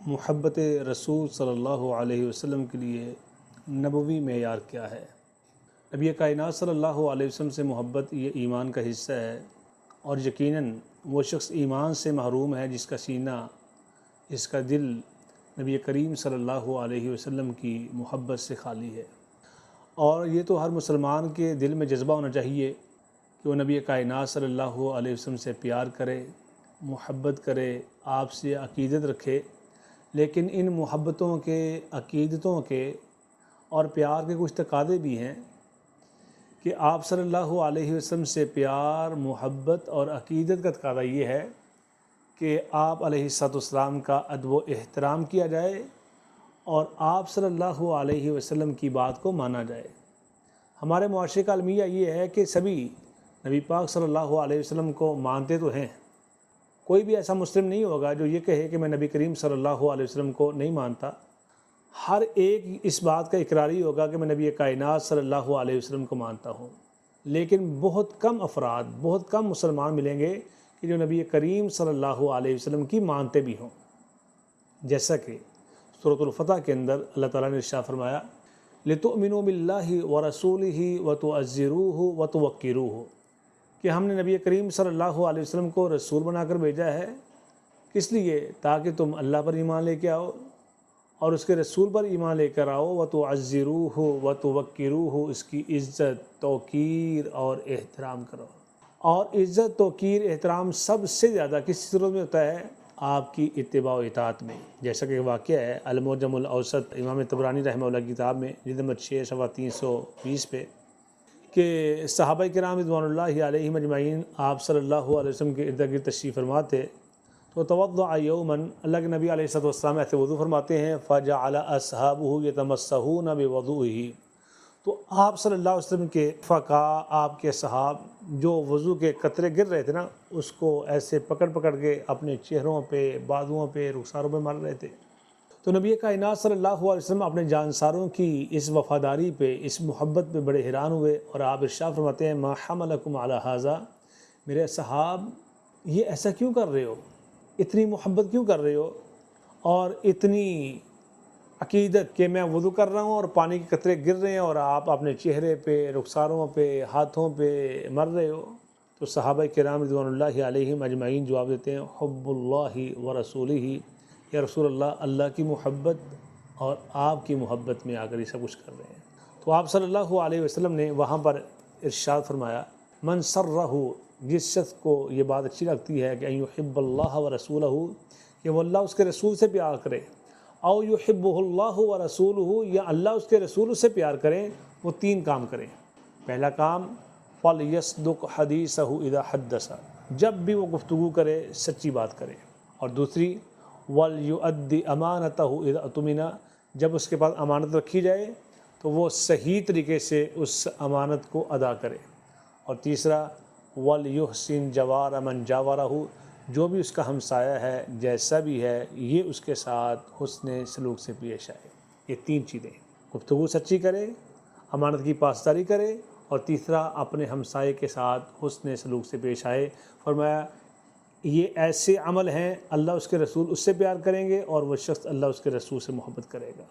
محبت رسول صلی اللہ علیہ وسلم کے لیے نبوی معیار کیا ہے؟ نبی کائنات صلی اللہ علیہ وسلم سے محبت یہ ایمان کا حصہ ہے، اور یقیناً وہ شخص ایمان سے محروم ہے جس کا سینہ، اس کا دل نبی کریم صلی اللہ علیہ وسلم کی محبت سے خالی ہے۔ اور یہ تو ہر مسلمان کے دل میں جذبہ ہونا چاہیے کہ وہ نبی کائنات صلی اللہ علیہ وسلم سے پیار کرے، محبت کرے، آپ سے عقیدت رکھے۔ لیکن ان محبتوں کے، عقیدتوں کے اور پیار کے کچھ تقاضے بھی ہیں کہ آپ صلی اللہ علیہ وسلم سے پیار، محبت اور عقیدت کا تقاضا یہ ہے کہ آپ علیہ السلام کا ادب و احترام کیا جائے اور آپ صلی اللہ علیہ وسلم کی بات کو مانا جائے۔ ہمارے معاشرے کا المیہ یہ ہے کہ سبھی نبی پاک صلی اللہ علیہ وسلم کو مانتے تو ہیں، کوئی بھی ایسا مسلم نہیں ہوگا جو یہ کہے کہ میں نبی کریم صلی اللہ علیہ وسلم کو نہیں مانتا۔ ہر ایک اس بات کا اقراری ہوگا کہ میں نبی کائنات صلی اللہ علیہ وسلم کو مانتا ہوں، لیکن بہت کم افراد، بہت کم مسلمان ملیں گے کہ جو نبی کریم صلی اللہ علیہ وسلم کی مانتے بھی ہوں۔ جیسا کہ سورۃ الفتح کے اندر اللہ تعالیٰ نے ارشاد فرمایا لِتُؤْمِنُوا بِاللَّهِ وَرَسُولِهِ وَتُعَزِّرُوهُ وَتُوَقِّرُوهُ، کہ ہم نے نبی کریم صلی اللہ علیہ وسلم کو رسول بنا کر بھیجا ہے، کس لیے؟ تاکہ تم اللہ پر ایمان لے کے آؤ اور اس کے رسول پر ایمان لے کر آؤ، وَتُعَزِّرُوهُ وَتُوَقِّرُوهُ، اس کی عزت، توقیر اور احترام کرو۔ اور عزت، توقیر، احترام سب سے زیادہ کس صورت میں ہوتا ہے؟ آپ کی اتباع و اطاعت میں۔ جیسا کہ واقعہ ہے المعجم الاوسط امام طبرانی رحمہ اللہ کی کتاب میں جلد نمبر 6 صفحہ 320 پہ، کہ صحابہ کرام رضوان اللہ علیہم اجمعین آپ صلی اللہ علیہ وسلم کے ارد گرد تشریف فرما تھے، تو توضأ یوماً، اللہ کے نبی علیہ السلام ایسے وضو فرماتے ہیں، فجعل اصحابہ یتمسحون بوضوئہ، تو آپ صلی اللہ علیہ وسلم کے فقہ، آپ کے صحاب جو وضو کے قطرے گر رہے تھے نا، اس کو ایسے پکڑ پکڑ کے اپنے چہروں پہ، بازوؤں پہ، رخساروں پہ مار رہے تھے۔ تو نبی کائنات صلی اللہ علیہ وسلم اپنے جانساروں کی اس وفاداری پہ، اس محبت پہ بڑے حیران ہوئے، اور آپ ارشاد فرماتے ہیں ما حملکم علی ھذا، میرے صحاب یہ ایسا کیوں کر رہے ہو، اتنی محبت کیوں کر رہے ہو اور اتنی عقیدت کہ میں وضو کر رہا ہوں اور پانی کے قطرے گر رہے ہیں اور آپ اپنے چہرے پہ، رخساروں پہ، ہاتھوں پہ مر رہے ہو؟ تو صحابہ کرام رضوان اللہ علیہم اجمعین جواب دیتے ہیں حب اللہ ورسولہ، یا رسول اللہ، اللہ کی محبت اور آپ کی محبت میں آ کر یہ سب کچھ کر رہے ہیں۔ تو آپ صلی اللہ علیہ وسلم نے وہاں پر ارشاد فرمایا من سرہ، جس شخص کو یہ بات اچھی لگتی ہے کہ ان یحب اللہ ورسولہ، کہ وہ اللہ اس کے رسول سے پیار کرے، او یحبہ اللہ ورسولہ، یا اللہ اس کے رسول سے پیار کریں، وہ تین کام کریں۔ پہلا کام فلیصدق حدیثہ اذا حدث، جب بھی وہ گفتگو کرے سچی بات کرے، اور دوسری ولیؤدی امانتہ اذا اؤتمن، جب اس کے پاس امانت رکھی جائے تو وہ صحیح طریقے سے اس امانت کو ادا کرے، اور تیسرا ولیحسن جوار من جاورہ، جو بھی اس کا ہمسایہ ہے جیسا بھی ہے یہ اس کے ساتھ حسن سلوک سے پیش آئے۔ یہ تین چیزیں، گفتگو سچی کرے، امانت کی پاسداری کرے، اور تیسرا اپنے ہمسائے کے ساتھ حسن سلوک سے پیش آئے۔ فرمایا یہ ایسے عمل ہیں اللہ اس کے رسول اس سے پیار کریں گے اور وہ شخص اللہ اس کے رسول سے محبت کرے گا۔